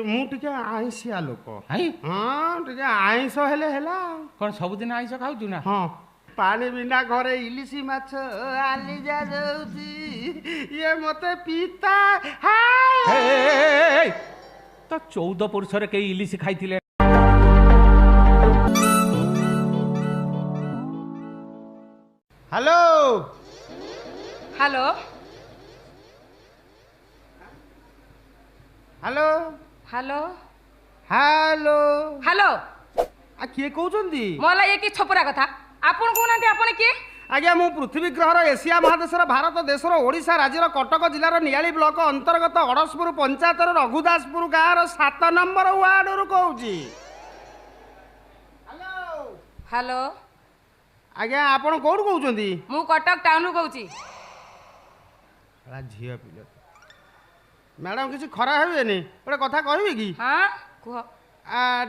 मु टिके आइंसिया लोक हाई हाँ टिके आइंस हेले हेला कौन सबुदिन आइंस खाऊ ना हाँ पानी बिना घरे इलिशी माछ आली जा जाउची ये मते पीता हाय तो 14 पुरुषरे के इलिशी खाइथिले hello hello hello hello hello hello आ किए कहउचंदी मला ये कि छपरा कथा आपण कहनांती आपण किए आज्ञा मु पृथ्वी ग्रहर एशिया महादेशर भारत देशर ओडिशा राज्यर कटक जिलार नियाली ब्लॉक अंतर्गत अड़सपुर पंचायतर रघुदासपुर गाँव 7 नंबर वार्ड रु कहूची हेलो आज्ञा आपण कोठु कहउचंदी मु कटक टाउन रु कहूची झिया पिले मैडम किसी खरा हेबेनी गोटे कथा कहबे कि हां कुह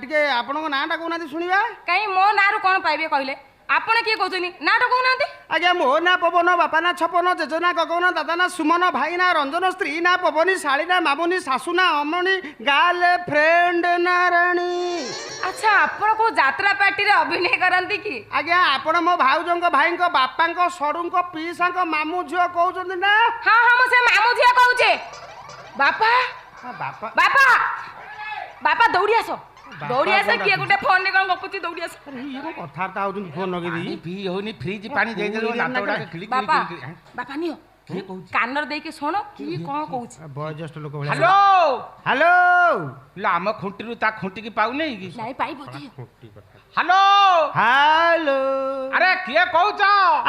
टिके आपनक नाटा कहउना सुनिबा काई मो नारु कोन पाइबे कहले आपण किए कहउचनी नाटा कहउनांती आज्ञा मो ना पवन बापा ना छपन जेजना गगन दादा ना सुमन भाई ना रंजन स्त्री ना पवनी शाली ना मामुनी सासू ना अमणी गाले फ्रेंड ना राणी अच्छा आपण को यात्रा पार्टी रे अभिनय करंती कि आज्ञा आपण मो भाउजंक भाईंक बापांक सडुंक पीसांक मामू झियो कहउचंदी ना हां हां मो से मामू झिया कहउचे बापा बापा बापा बापा दौड़ी आसो दौड़ी आस किए गोटे फोन ने कोन गपुची दौड़ी आस अरे ये को कथारता होउचन फोन नगे दी पी होनी फ्रिज पानी दे दे नाटो डाके खिली बापा बापा नियो कानर दे के सुनो की कोन कहउची बयोज्येष्ठ लोक भला हेलो हेलो ला हम खुंटीरु ता खुंटी की पाउ नहीं की नहीं पाई बोती हेलो हेलो अरे किए कहउछ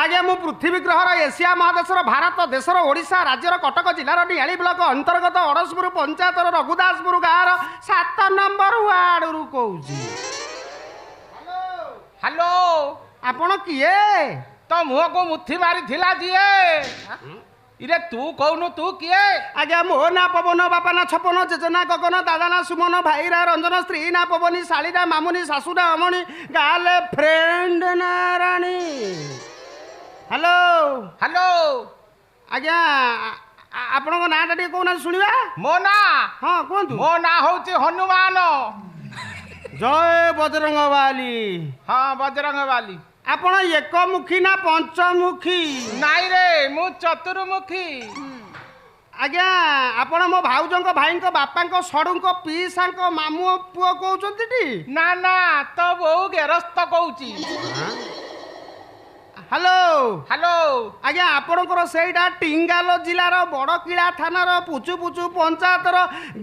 आज्ञा मु पृथ्वी ग्रहर एशिया महादेशर भारत देशर ओडिशा राज्यर कटक जिलार नियाली ब्लॉक अंतर्गत अड़सपुर पंचायतर रघुदासपुर गाँव 7 नंबर वार्ड रु कहूची हेलो आपण किए तो मुह को मुथी मारी थिला दिए इरे तू कहनु तू किए आज्ञा मो ना पवन बापा ना छपन जेजना गगन दादा ना सुमन भाई ना रंजन स्त्री ना पवनी शाली ना मामुनी सासू ना अमणी गाले फ्रेंड ना राणी हेलो हेलो आज्ञा आपणको नाटा टिके कहना सुनिबा मो ना हाँ कहतु मो ना होची हनुमान जय बजरंगबाली हाँ बजरंग वाली आपण एकमुखी ना पंचमुखी नाई रे मु चतुर्मुखी आज्ञा आपण मो भाउजंक भाईंक बापांक सडुंक पीसांक मामू पुओ कहउचंती टी ना ना तो बहु गेरस्त कहूची हेलो हेलो आज्ञा आपणकर सेटा टिंगालो जिलार बड़किला थानार पुचु पुचु पंचायतर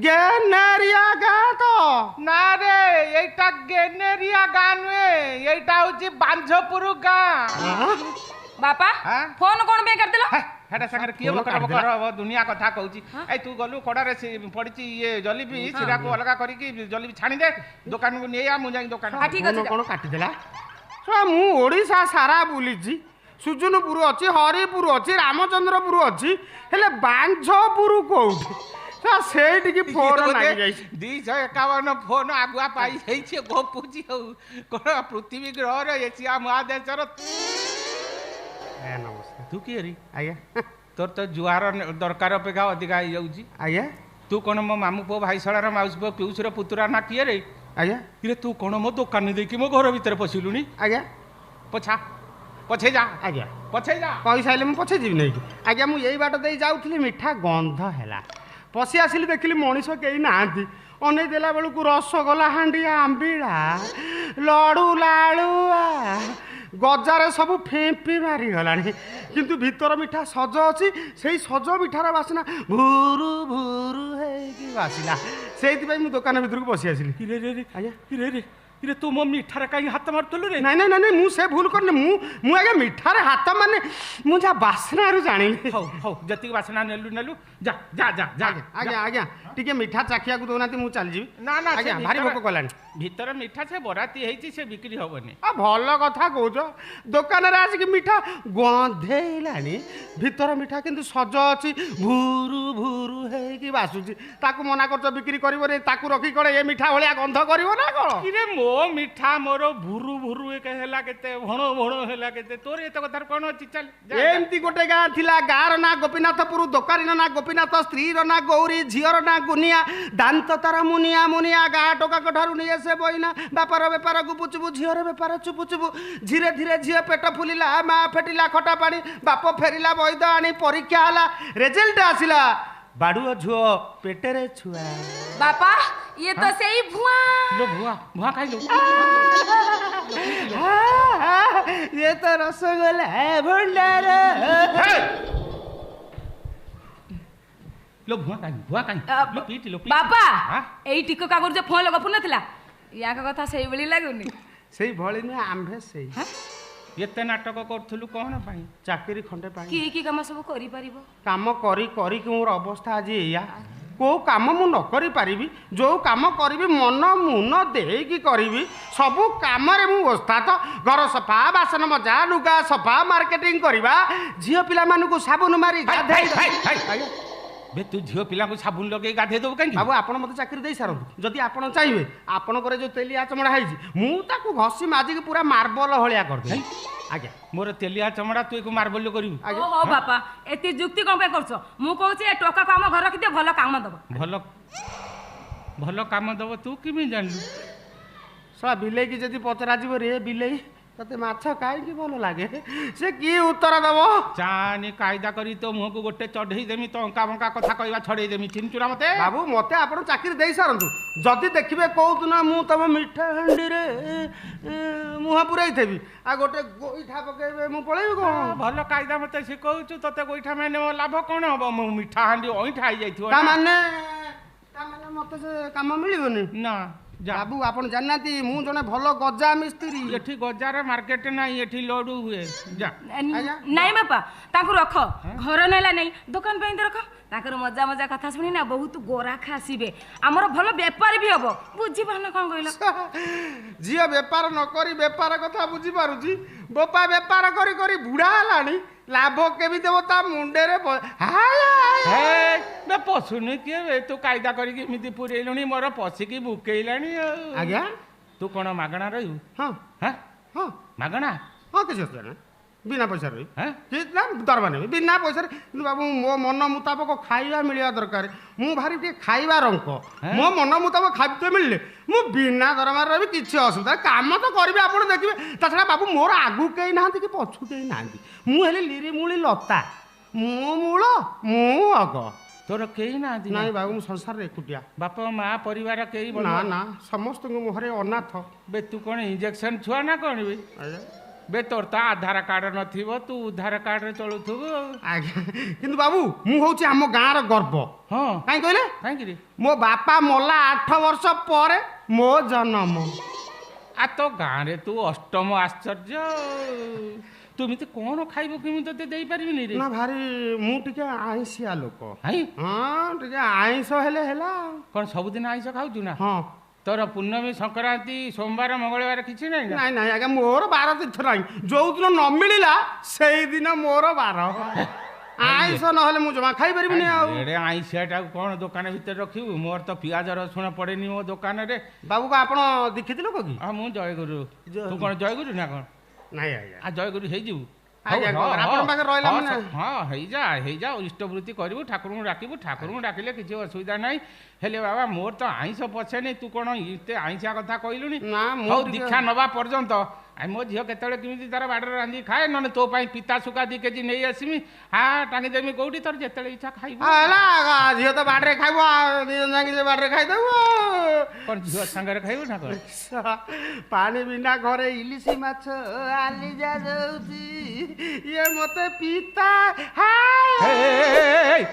गेनेरिया गाँ तो ना रे एटा गेनेरिया गाँ नुए एटा होची बांझपुर गाँ बापा हाँ? फोन कोन बे कर देलो हेटा संगे किए बकर बकर दुनिया कथा कहूची ए तू गलु कोडारे पड़ीची ये जलेबी सिरा को अलगा करी की जलेबी छाणी दे दुकान को नेया मु जाई दुकान हाँ, ठीक फोन अछि कोन काटी देला मु ओडिशा सारा बुलीची सुजनपुर अच्छी हरिपुर अच्छी रामचंद्रपुर अच्छी हेले बांझपुर कोउठी सेठी की फोन लागि जाई 251 फोन आगुआ पाई जाई छे गपुची हो कोन पृथ्वी ग्रह रे एशिया महादेशर नमस्कार तू की रे आज्ञा तोर तो जुआर दरकार अपेक्षा अधिक आई जाउची आज्ञा तू कोन मो मामू पो भाई सळार माउस पो पिउसर पुतरा ना किए रे आज्ञा रे तू कोन मो दुकान दे कि मो घर भीतर पसिलुनी आज्ञा पछा पछे जा आज्ञा पछे जा कहि साइले मु पछे जीव नहीं आज्ञा मु यही बाट दे जाउथली मिठा गंध हैला पसी आसिली देखिली मनीष केही नांती अनै देला बेलकु रसगोला हांडिया आंबिळा लडू लाडुआ गजारे सब फेंपी मारी गलानी किंतु भीतर मिठा सज अछि सेही सज मिठार बासना भुरु भुरु हेकी बासिला सेति पई मु दुकान भीतर को बसी आसिली रे रे रे आज्ञा रे इरे तू मो मिठार काई हाथ मारतलु रे नहीं नहीं नहीं मु से भूल करने मु आगे मिठार हाथ माने मु जा बासना रु जानिली हौ हौ जति बासना नेलु नेलु जा जा जा जा आज्ञा आज्ञा टिके मिठा चाखिया को दोनाती मु चल जीवी ना ना आज्ञा भारी भोक कलानी ଭିତର ମିଠା ସେ ବରାତି ହେଇଛି ସେ ବିକ୍ରି ହବନି। ଭଲ କଥା କହୁଛ ଦୋକାନରେ ଆସିକି ମିଠା ଗନ୍ଧେଇଲାଣି ଭିତର ମିଠା କିନ୍ତୁ ସଜ ଅଛି ଭୁରୁ ଭୁରୁ ହେଇକି ବାସୁଛି ତାକୁ ମନା କରୁଛ ବିକ୍ରି କରିବନି ତାକୁ ରଖି କଣ ଏ ମିଠା ଭଳିଆ ଗନ୍ଧ କରିବ ନା କଣ? କିରେ ମୋ ମିଠା ମୋର ଭୁରୁ ଭୁରୁ ହେଲା କେତେ ଭଣ ଭଣ ହେଲା କେତେ ତୋର ଏତେ କଥାର କଣ ଅଛି? ଚାଲ ଏମିତି ଗୋଟେ ଗାଁ ଥିଲା ଗାଁର ନାଁ ଗୋପୀନାଥପୁର ଦୋକାନୀର ନାଁ ଗୋପୀନାଥ ସ୍ତ୍ରୀର ନାଁ ଗୌରୀ ଝିଅର ନାଁ ଗୁନିଆ ଦାନ୍ତ ତାର ମୁନିଆ ମୁନିଆ ଗାଁ ଟୋକାଙ୍କ ଠାରୁ ନେଇ ଆସେ ବଇନା ବାପାର ବେପାର ଗୁପୁଚୁପୁ ଝିଅର ବେପାର ଚୁପୁଚୁପୁ ଧୀରେ ଧୀରେ ଝିଅ ପେଟ ଫୁଲିଲା ମା ଫେଟିଲା ଖଟା ପାଣି ବାପ ଫେରିଲା ବୈଦ ଆଣି ପରୀକ୍ଷା ହେଲା ରେଜଲ୍ଟ ଆସିଲା ବାଡୁଅ ଝୁଅ ପେଟରେ ଛୁଆ। ବାପା ଇଏ ତ ସେଇ ଭୁଆ ଭୁଆ ଖାଇଲୁ ଇଏ ତ ରସଗୋଲା ଭଣ୍ଡାର लो भुआ काई लो पीटी बापा एई टिको कागुर जे फोन गपु नथिला या का कथा सेई बळी लागुनी सेई भळी न आम्भे सेई एते नाटक करथुलु कोन पाई चाकरी खंडे पाई की काम सब करि परिबो काम करी कि मोर अवस्था आज एया को काम मु न करि पारिबी जो काम करिबी मन मुन देकी करिबी सब काम रे मु ओस्ताद घर सफा बासन मजा लुगा सफा मार्केटिंग करबा झियो पिला मानु को साबुन मारी गाधै बे तू झियो पिला को साबुन लगे गाधे दो कहीं बाबू आपण मते चाकरी दे सारंतु जदि आपण चाहिए आपण करे जो तेलिया चमड़ा हाइजी मु ताकू घसी माजी के पूरा मार्बल हलिया कर दे आज्ञा मोर तेलिया चमड़ा तू को मार्बल करिवु ओ हो बापा एती जुक्ति कोन पे करछो मु कहूची ए टोका को हम घर रखि दे भलो काम दबो भलो काम दबो तू किमि जानलु सा बिले की जदि पचरा जीव रे बिले तते माछ काई की भलो लागे से की उत्तर दबो चानी कायदा करी तो मुह को गोटे चढ़ई देमी तो अंका बंका कथा कहवा छड़ई देमी चिंचुरा मते बाबू मते आपण चाकरी देई सारंतु जदि देखिबे कहू ना मु तब मिठा हंडी रे मुहा पुराई थेबी आ गोटे गोईठा पकेबे मु पळेबी को भलो कायदा मते सिखौछु तते गोईठा माने लाभ कोन हबो मु मिठा हंडी ओईठा आई जाइथियो ता माने मते से काम मिलिबोनी ना बाबू आपण जाननाती मु जने भलो गजा मिस्त्री एठी गजार मार्केट नाही एठी लोडू हुए जा नाही बापा ताकू रख घर नेला नाही दुकान पे रख ताकर मजा मजा कथा सुनी ना बहुत गोराख आसीबे हमर भलो व्यापार भी हबो बुझी पाना कोन कहलो जिया व्यापार न करी व्यापार कथा बुझी पारुची बोपा व्यापार करी करी बुढ़ा हलानी लाभ केबी देबो ता मुंडे रे हाय बे पसुनी के तू कायदा करी के मिति पुरेलुनी मोर पसी की बुकेइलानी आज्ञा तू कोन मागणा रही हां हां हां मागणा हां के जस्ता ना बिना पैसा रही हैं कितना दरबार नहीं बिना पैसा रे बाबू मो मन मुताबिक खाइबा मिलिया दरकार मु भारी के खाइबा रंक मो मन मुताबिक खाइते मिलले मु बिना दरबार रे भी किछि असुविधा काम तो करबे आपण देखिबे तछड़ा बाबू मोर आगु केई नाहंती कि पछु केई नाहंती मु हेले लिरी मुली लता मु मूल मु अग तोर केई ना दी नाही बाबू मु संसार रे एकुटिया बाप मां परिवार केई ना ना समस्त को मुहरे अनाथ बे तू कोन इंजेक्शन छुआ ना कोन बे बे तोर ता आधार कार्ड नथिबो तू आधार कार्ड रे चलुथबो आज्ञा किंतु बाबू मु होची हम गां रो गर्व हां काई कहले काई रे मो बापा मोला 8 वर्ष परे मो जन्म आ तो गां रे तू अष्टम आश्चर्य तुम तो कौन खाइबो किमि तो देई परबिनी रे ना भारी मु टिके आइसिया लोक हाई हां टिके आइस हेले हेला कोन सब दिन आइस खाउजु ना हां तोर पूर्णमी संक्रांति सोमवार मंगलवार किछि नै नहीं नहीं आगे मोर 12 तीर्थ नहीं जो दिन न मिलिला सेई दिन मोर 12 आइस न हले मु जमा खाइ परबिनी आ एडे आइसियाटा कोन दुकान भीतर रखिबु मोर तो पियाज रसुण पड़ेनी मो दुकान रे बाबू का आपण देखिथिलो को की हां मु जय गुरु तू कोन जय गुरु ना कोन नहीं आज्ञा आ जय गुरु हे जिवु आज्ञा आपण पाखे रहला माने हां हे जा इष्टवृत्ति करिवु ठाकुर डाकिले किछि असुविधा नाही हेले बाबा मोर तो आइस पछे नै तू कोन इते आइसा कथा कहलुनी ना मो दीक्षा नबा पर्यंत आई मो झियो केतळे किमिति तार बाडर रांधी खाए नने तो पाई पिता सुका 2 केजी नै आसीमी हां टांगी देमी कोउठी तोर जेतळे इच्छा खाइबो हला झियो तो बाडरे खाइबो जांगी जे बाडरे खाइ देबो कोन झियो संगरे खाइबो ना कोन पानी बिना घरे इलिसी माछ आली जा जाउची ये मते पिता हाय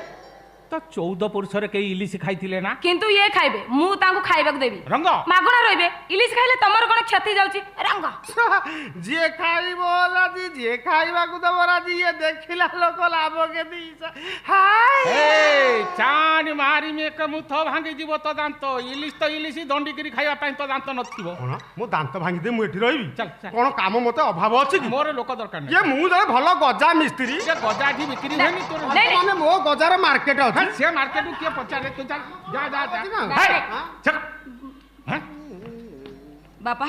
तो ତ 14 ପୁରୁଷରେ କେହି ଇଲିଶ ଖାଇଥିଲେ ନା କିନ୍ତୁ ଇଏ ଖାଇବେ ମୁଁ ତାଙ୍କୁ ଖାଇବାକୁ ଦେବି ରଙ୍ଗ ମାଗଣା ରହିବେ ଇଲିଶ ଖାଇଲେ ତମର କଣ କ୍ଷତି ଯାଉଛି ରଙ୍ଗ ଯିଏ ଖାଇବ ରାଜି ଯିଏ ଖାଇବାକୁ ଦବ ରାଜି ଇଏ ଦେଖିଲା ଲୋକ ଲାଭ କେତେ ଚାଣି ମାରିମି ଏକ ମୁଥ ଭାଙ୍ଗି ଯିବ ତ ଦାନ୍ତ ଇଲିଶ ତ ଇଲିଶ ଦଣ୍ଡିକିରି ଖାଇବା ପାଇଁ ତ ଦାନ୍ତ ନଥିବ କଣ ମୁଁ ଦାନ୍ତ ଭାଙ୍ଗିଦେ ମୁଁ ଏଠି ରହିବି ଚାଲ, ଚାଲ। କଣ କାମ ମତେ ଅଭାବ ଅଛି କି ମୋର ଲୋକ ଦରକାର ଇଏ ନାହିଁ ମୁଁ ଜଣେ ଭଲ ଗଜା ମିସ୍ତ୍ରୀ ସେ ଗଜା ଏଠି ବିକ୍ରି ହୁଏନି ତୋର ନାଇଁ, ନାଇଁ। ମାନେ ମୋ ଗଜାର ମାର୍କେଟ ଅଛି ସେ ମାର୍କେଟରୁ କିଏ ପଚାରେ ତୁ ଚାଲ ଯା ଯା ଯା ନାଇଁ, ଚାଲ ହଁ ବାପା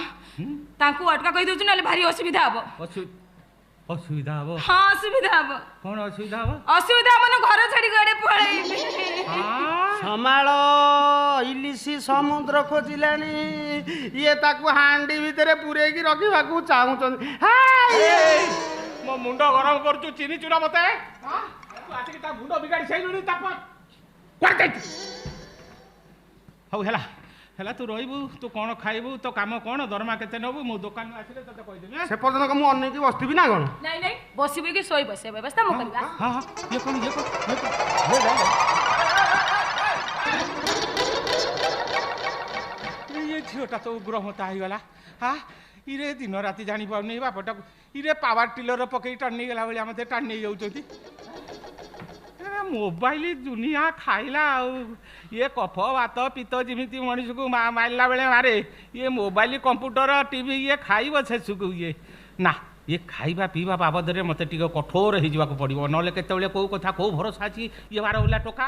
ତାଙ୍କୁ ଅଟକା କହି ଦଉଛୁ ନହେଲେ ଭାରି ଅସୁବିଧା ହବ ଅସୁବିଧା ହବ ହଁ ଅସୁବିଧା ହବ କଣ ଅସୁବିଧା ହବ ଅସୁବିଧା ମାନେ ଘର ଛାଡି କୁଆଡେ ପଳେଇବି ସମାଳ ଇଲିଶି ସମୁଦ୍ର ଖୋଜିଲାଣି ଇଏ ତାକୁ ହାଣ୍ଡି ଭିତରେ ପୁରେଇକି ରଖିବାକୁ ଚାହୁଁଛନ୍ତି ମୋ ମୁଣ୍ଡ ଗରମ କରୁଛୁ ଚିନି ଚୁରା ମତେ ତୁ ଆସିକି ତା ମୁଣ୍ଡ ବିଗାଡ଼ି ସାଇଲୁଣି ତା କୁଆଡେ ଯାଇଛୁ ହଉ ହେଲା ହେଲା ତୁ ରହିବୁ ତୁ କଣ ଖାଇବୁ ତୋ କାମ କଣ ଦରମା କେତେ ନେବୁ ମୁଁ ଦୋକାନରୁ ଆସିଲେ ତତେ କହିଦେବି ସେ ପର୍ଯ୍ୟନ୍ତ ମୁଁ ଅନେଇକି ବସିଥିବି ନା କଣ ନାଇଁ ନାଇଁ ବସିବୁ କି ଶୋଇବ ସେ ବ୍ୟବସ୍ଥା ମୁଁ କରିବା ହଁ ହଁ ଇଏ କଣ ଇଏ ଝିଅଟା ତ ଉଗ୍ର ମତା ହେଇଗଲା ଇରେ ଦିନ ରାତି ଜାଣିପାରୁନି ବାପଟାକୁ ଇରେ ପାୱାର ଟିଲର ପକେଇ ଟାଣି ନେଇଗଲା ଭଳିଆ ମତେ ଟାଣି ନେଇ ଯାଉଛନ୍ତି ମୋବାଇଲ ଦୁନିଆ ଖାଇଲା ଆଉ ଇଏ କଫ ଭାତ ପିତ ଯେମିତି ମଣିଷକୁ ମାରିଲା ବେଳେ ମାରେ ଇଏ ମୋବାଇଲ କମ୍ପ୍ୟୁଟର ଟିଭି ଇଏ ଖାଇବ ଶେଷକୁ ଇଏ ନା ଇଏ ଖାଇବା ପିଇବା ବାବଦରେ ମତେ ଟିକେ କଠୋର ହେଇଯିବାକୁ ପଡ଼ିବ ନହେଲେ କେତେବେଳେ କୋଉ କଥା କୋଉ ଭରସା ଅଛି ଇଏ ବାର ଓଲା ଟୋକା